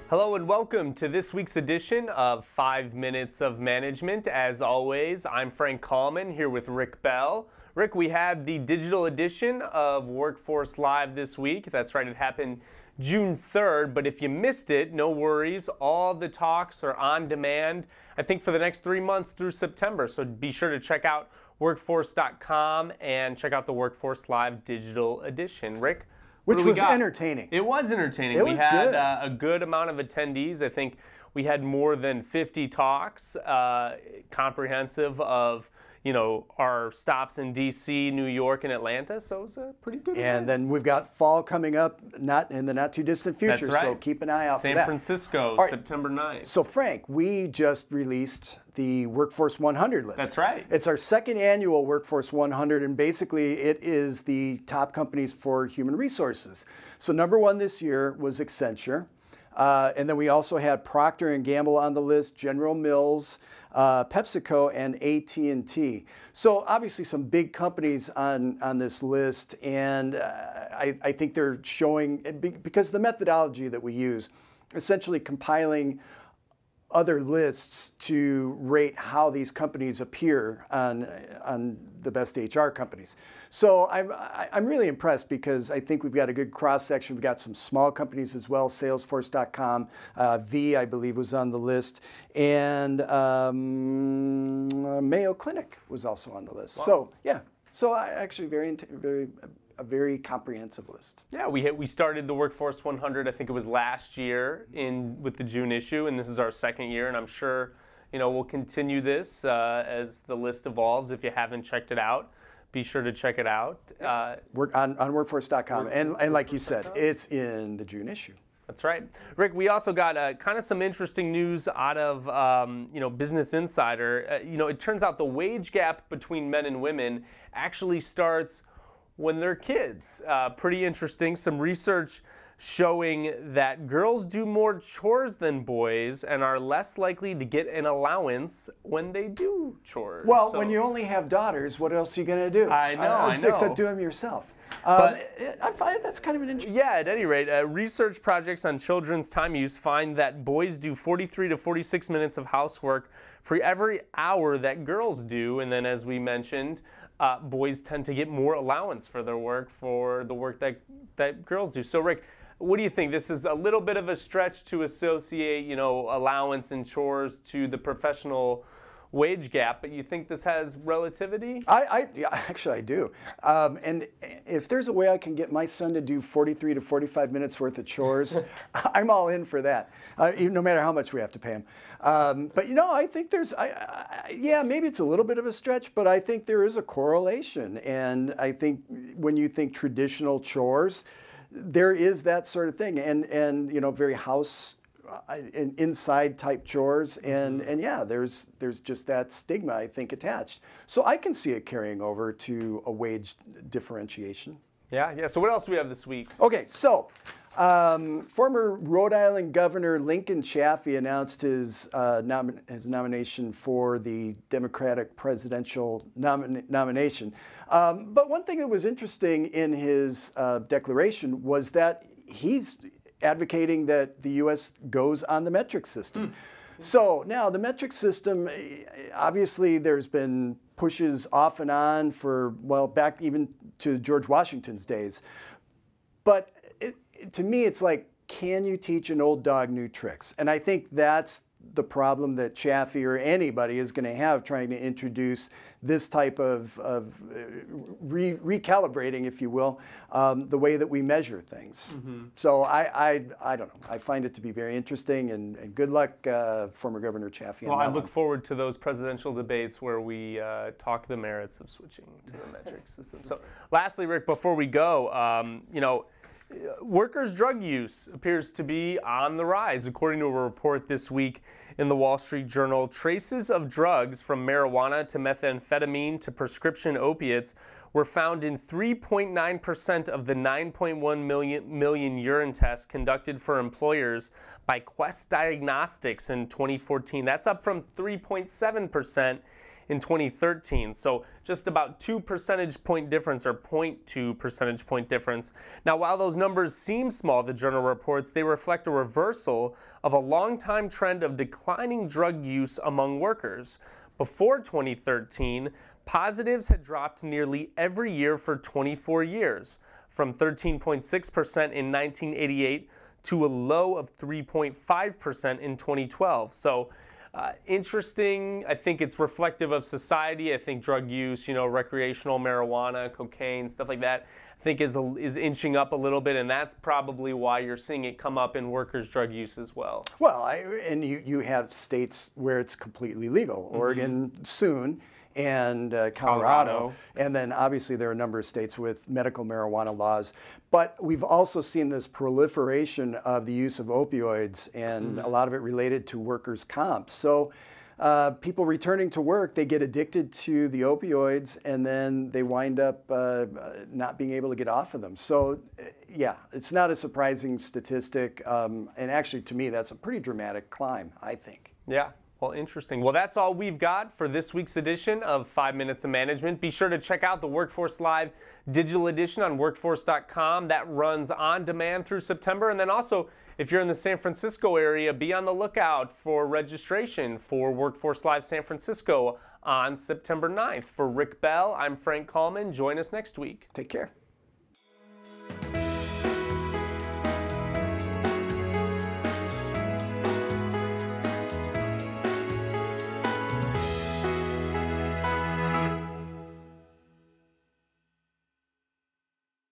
Hello and welcome to this week's edition of 5 Minutes of Management. As always, I'm Frank Kalman here with Rick Bell. Rick, we had the digital edition of Workforce Live this week. That's right, it happened June 3rd, but if you missed it, no worries. All the talks are on demand, I think, for the next 3 months through September. So be sure to check out workforce.com and check out the Workforce Live digital edition. Rick? Which was entertaining. It was entertaining. We had a good amount of attendees. I think we had more than 50 talks, comprehensive of, you know, our stops in D.C., New York, and Atlanta. So it was a pretty good event. And then we've got fall coming up, not in the not too distant future. That's right. So keep an eye out for that. San Francisco, right. September 9th. So Frank, we just released the Workforce 100 list. That's right. It's our second annual Workforce 100, and basically it is the top companies for human resources. So number one this year was Accenture. And then we also had Procter & Gamble on the list, General Mills, PepsiCo, and AT&T. So obviously some big companies on this list, and I think they're showing, because the methodology that we use, essentially compiling other lists to rate how these companies appear on the best HR companies. So I'm really impressed because I think we've got a good cross-section. We've got some small companies as well. Salesforce.com, I believe, was on the list. And Mayo Clinic was also on the list. Wow. So, yeah. So actually a very comprehensive list. Yeah, we started the Workforce 100, I think it was last year with the June issue, and this is our second year, and I'm sure, you know, we'll continue this as the list evolves. If you haven't checked it out, be sure to check it out. We're on workforce.com, and like you said, it's in the June issue. That's right. Rick, we also got kind of some interesting news out of Business Insider. It turns out the wage gap between men and women actually starts when they're kids. Pretty interesting. Some research showing that girls do more chores than boys and are less likely to get an allowance when they do chores. Well, when you only have daughters, what else are you going to do? I know. Except do them yourself. I find that's kind of an interesting... Yeah, at any rate, research projects on children's time use find that boys do 43 to 46 minutes of housework for every hour that girls do. And then, as we mentioned, boys tend to get more allowance for their work, for the work that girls do. So, Rick, what do you think? This is a little bit of a stretch to associate, allowance and chores to the professional wage gap, but you think this has relativity? Actually, I do. And if there's a way I can get my son to do 43 to 45 minutes worth of chores, I'm all in for that, no matter how much we have to pay him. But, I think there's, yeah, maybe it's a little bit of a stretch, but I think there is a correlation. And I think when you think traditional chores, there is that sort of thing, and very house and inside type chores, and yeah, there's just that stigma, I think, attached. So I can see it carrying over to a wage differentiation. Yeah. So what else do we have this week? Okay, so former Rhode Island Governor Lincoln Chafee announced his nomination for the Democratic presidential nomination. But one thing that was interesting in his declaration was that he's advocating that the U.S. goes on the metric system. So now the metric system, obviously there's been pushes off and on for, well, back even to George Washington's days. But to me, it's like, can you teach an old dog new tricks? And I think that's the problem that Chafee or anybody is going to have trying to introduce this type of recalibrating, if you will, the way that we measure things. So I don't know. I find it to be very interesting, and good luck, former Governor Chafee. Well, I look forward to those presidential debates where we talk the merits of switching to the metric system. So lastly, Rick, before we go, workers' drug use appears to be on the rise. According to a report this week in the Wall Street Journal, traces of drugs from marijuana to methamphetamine to prescription opiates were found in 3.9% of the 9.1 million urine tests conducted for employers by Quest Diagnostics in 2014. That's up from 3.7% in 2013. So just about 2 percentage point difference, or 0.2 percentage point difference. Now, while those numbers seem small, the journal reports, they reflect a reversal of a long-time trend of declining drug use among workers. Before 2013, positives had dropped nearly every year for 24 years, from 13.6% in 1988 to a low of 3.5% in 2012. So interesting. I think it's reflective of society. I think drug use, recreational marijuana, cocaine, stuff like that, I think is inching up a little bit, and that's probably why you're seeing it come up in workers' drug use as well. Well, and you have states where it's completely legal. Oregon soon, and Colorado. And then obviously there are a number of states with medical marijuana laws. But we've also seen this proliferation of the use of opioids, and a lot of it related to workers' comp. So people returning to work, they get addicted to the opioids, and then they wind up not being able to get off of them. So yeah, it's not a surprising statistic. And actually, to me, that's a pretty dramatic climb, I think. Yeah. Well, interesting. Well, that's all we've got for this week's edition of 5 Minutes of Management. Be sure to check out the Workforce Live digital edition on workforce.com. That runs on demand through September. And then also, if you're in the San Francisco area, be on the lookout for registration for Workforce Live San Francisco on September 9th. For Rick Bell, I'm Frank Kalman. Join us next week. Take care.